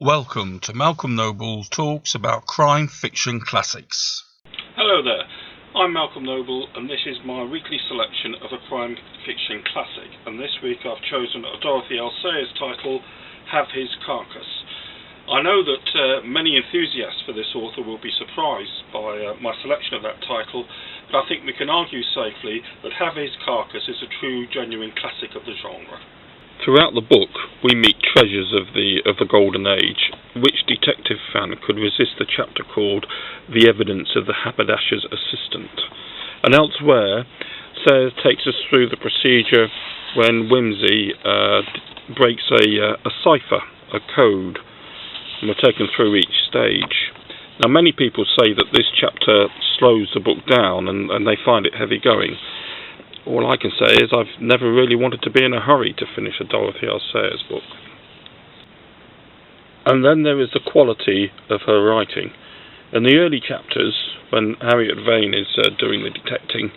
Welcome to Malcolm Noble Talks About Crime Fiction Classics. Hello there, I'm Malcolm Noble and this is my weekly selection of a crime fiction classic, and this week I've chosen a Dorothy L Sayers title, Have His Carcase. I know that many enthusiasts for this author will be surprised by my selection of that title, but I think we can argue safely that Have His Carcase is a true, genuine classic of the genre. Throughout the book, we meet treasures of the Golden Age. Which detective fan could resist the chapter called The Evidence of the Haberdasher's Assistant? And elsewhere, Sayers takes us through the procedure when Whimsy breaks a cipher, a code, and we're taken through each stage. Now, many people say that this chapter slows the book down and they find it heavy going. All I can say is I've never really wanted to be in a hurry to finish a Dorothy L Sayers book. And then there is the quality of her writing. In the early chapters, when Harriet Vane is doing the detecting,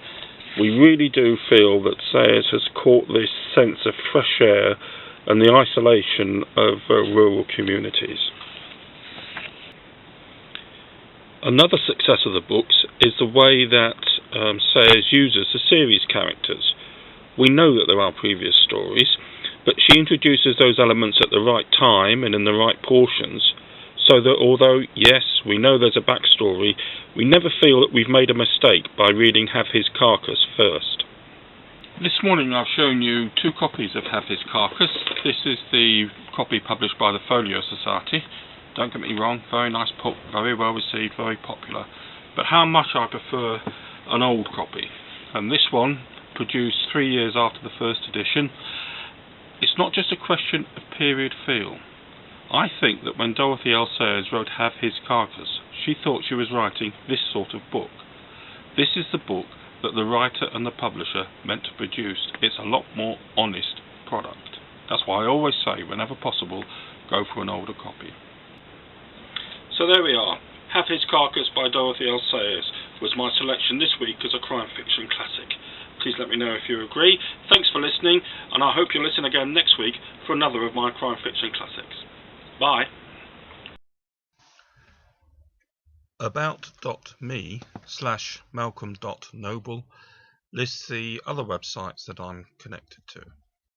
we really do feel that Sayers has caught this sense of fresh air and the isolation of rural communities. Another success of the books is the way that Sayers uses the series characters. We know that there are previous stories, but she introduces those elements at the right time and in the right portions, so that although, yes, we know there's a backstory, we never feel that we've made a mistake by reading Have His Carcase first. This morning I've shown you two copies of Have His Carcase. This is the copy published by the Folio Society. Don't get me wrong, very nice book, very well received, very popular. But how much I prefer an old copy. And this one, produced 3 years after the first edition, it's not just a question of period feel. I think that when Dorothy L Sayers wrote Have His Carcase, she thought she was writing this sort of book. This is the book that the writer and the publisher meant to produce. It's a lot more honest product. That's why I always say, whenever possible, go for an older copy. So there we are. Have His Carcase by Dorothy L Sayers was my selection this week as a crime fiction classic. Please let me know if you agree. Thanks for listening, and I hope you'll listen again next week for another of my crime fiction classics. Bye. About.me/Malcolm.Noble lists the other websites that I'm connected to.